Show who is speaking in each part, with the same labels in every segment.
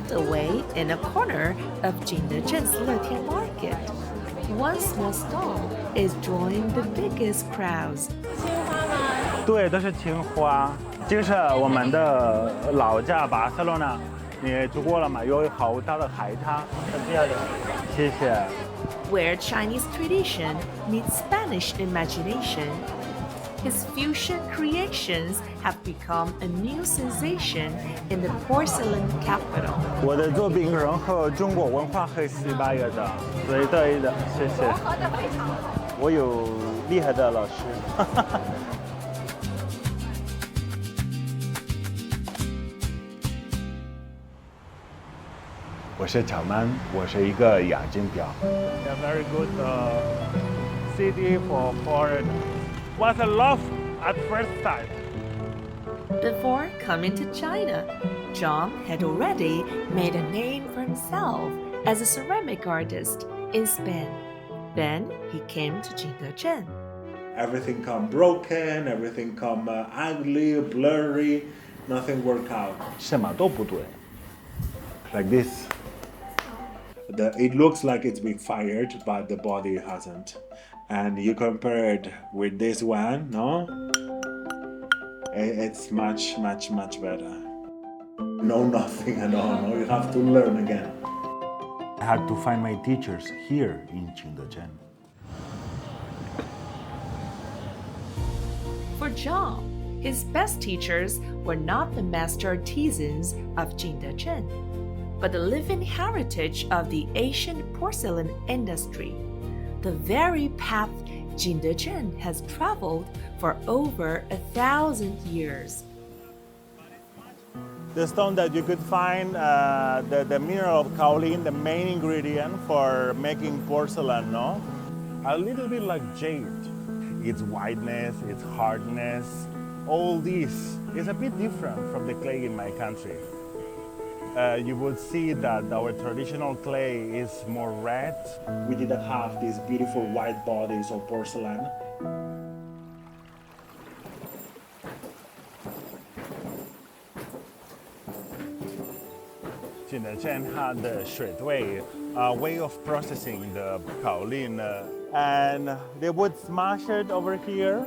Speaker 1: tucked away in a corner of Jingdezhen's Letian market. One small stall is drawing the biggest crowds.
Speaker 2: 对，都是青花。这个是我们的老家巴塞罗那，你住过了吗？有好大的海滩，很漂亮。谢谢。
Speaker 1: Where Chinese tradition meets Spanish imagination, his fusion creations have become a new sensation in the porcelain capital.
Speaker 2: 我的作品融合中国文化和西班牙的，对的，谢谢。我有厉害的老师。我是乔曼，我是一个眼镜表。A very good city for foreigners. Was a love at first sight.
Speaker 1: Before coming to China, Jaume had already made a name for himself as a ceramic artist in Spain. Then he came to Jingdezhen.
Speaker 3: Everything come broken, everything come ugly, blurry, nothing work out.
Speaker 2: 什么都不对。Like this.
Speaker 3: It looks like it's been fired, but the body hasn't. And you compare it with this one, no? It's much better. No, nothing at all. No, you have to learn again.
Speaker 2: I had to find my teachers here in Jingdezhen.
Speaker 1: For Jaume, his best teachers were not the master artisans of Jingdezhen, but the living heritage of the Asian porcelain industry, the very path Jingdezhen has traveled for over 1,000 years.
Speaker 2: The stone that you could find, the mineral of kaolin, the main ingredient for making porcelain, no? A little bit like jade. Its whiteness, its hardness, all this is a bit different from the clay in my country. You would see that our traditional clay is more red.
Speaker 3: We didn't have these beautiful white bodies of porcelain.
Speaker 2: Jingdezhen had the 水碓, a way of processing the kaolin, and they would smash it over here,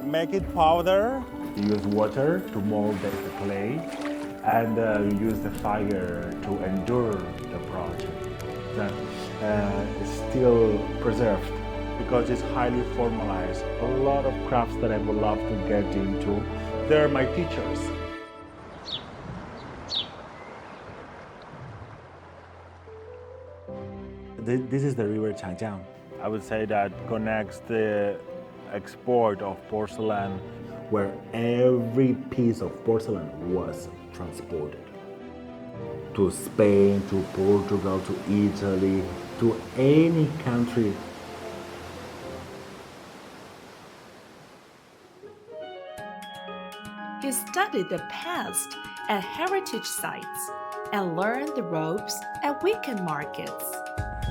Speaker 2: make it powder. Use water to mold the clay, and use the fire to endure the project. That is still preserved because it's highly formalized. A lot of crafts that I would love to get into. They're my teachers. This is the river Changjiang. I would say that connects the export of porcelain, where every piece of porcelain was transported to Spain, to Portugal, to Italy, to any country.
Speaker 1: He studied the past at heritage sites and learned the ropes at weekend markets.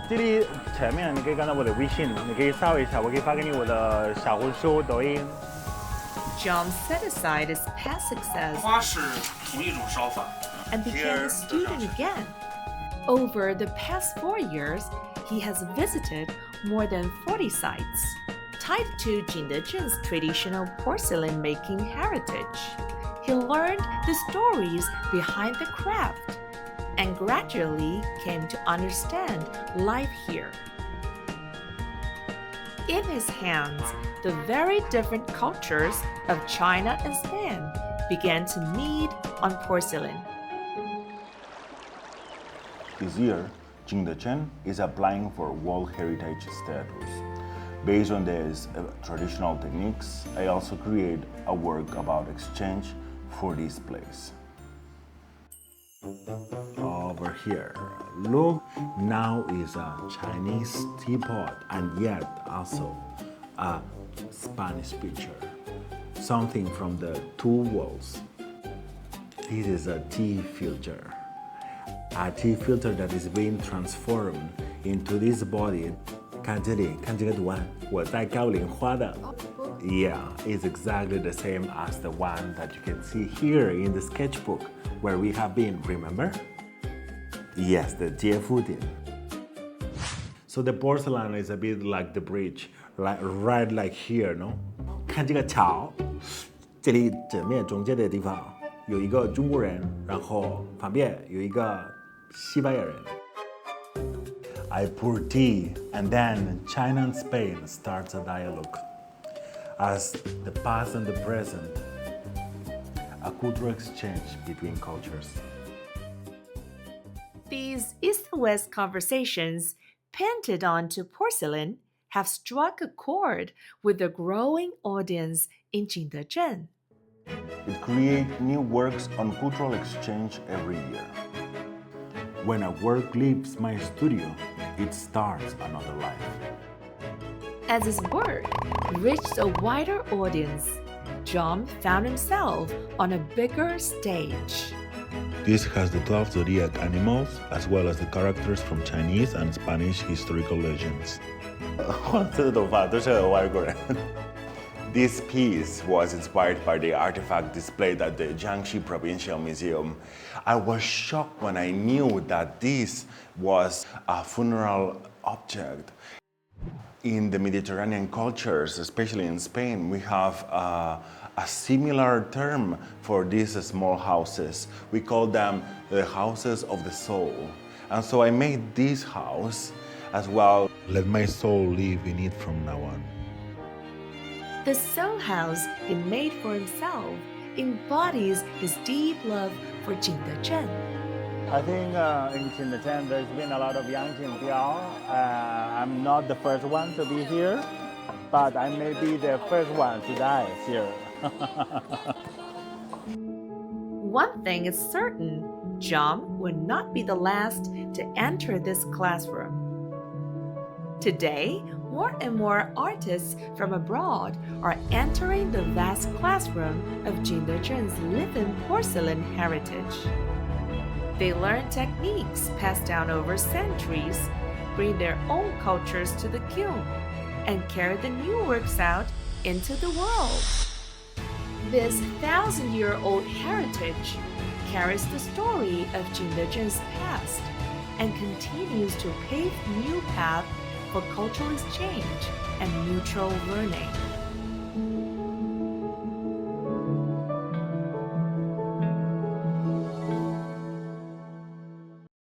Speaker 2: 这里前面你可以看到我的微信，你可以扫一下，我可以发给你我的小红书、抖音。
Speaker 1: Jaume set aside his past success
Speaker 4: 花是同一种烧法
Speaker 1: and became a student again. Over the past 4 years, he has visited more than 40 sites tied to Jingdezhen's traditional porcelain-making heritage. He learned the stories behind the craft and gradually came to understand life here. In his hands, the very different cultures of China and Spain began to meet on porcelain.
Speaker 2: This year, Jingdezhen is applying for World Heritage status. Based on these traditional techniques, I also create a work about exchange for this place. Over here, look, now is a Chinese teapot and yet also a Spanish picture. Something from the two worlds. This is a tea filter. A tea filter that is being transformed into this body. 看这里，看这个图案，我在高岭画的。Yeah, it's exactly the same as the one that you can see here in the sketchbook
Speaker 3: where we have been, remember? Yes, the 接福点. So the porcelain is a bit like the bridge, right like here, no? 看这个桥，这里正面中间的地方有一个中国人，然后旁边有一个西班牙人。I pour tea, and then China and Spain starts a dialogue. As the past and the present, a cultural exchange between cultures.
Speaker 1: These East-West conversations, painted onto porcelain, have struck a chord with the growing audience in Jingdezhen.
Speaker 2: It creates new works on cultural exchange every year.
Speaker 3: When a work leaves my studio, it starts another life.
Speaker 1: As his work reached a wider audience, Jaume found himself on a bigger stage.
Speaker 3: This has the 12 zodiac animals, as well as the characters from Chinese and Spanish historical legends.
Speaker 2: 这个头发都是外国人。This piece was inspired by the artifact displayed at the Jiangxi Provincial Museum. I was shocked when I knew that this was a funeral object. In the Mediterranean cultures, especially in Spain, we have a similar term for these small houses. We call them the houses of the soul. And so I made this house as well.
Speaker 3: Let my soul live in it from now on.
Speaker 1: The soul house he made for himself embodies his deep love for Jingdezhen.
Speaker 2: I think in Jingdezhen there's been a lot of young Jingdiao. I'm not the first one to be here, but I may be the first one to die here.
Speaker 1: One thing is certain, Jaume will not be the last to enter this classroom. Today, more and more artists from abroad are entering the vast classroom of Jingdezhen's living porcelain heritage. They learn techniques passed down over centuries, bring their own cultures to the kiln, and carry the new works out into the world. This 1,000-year-old heritage carries the story of Jingdezhen's past and continues to pave new paths for cultural exchange and mutual learning.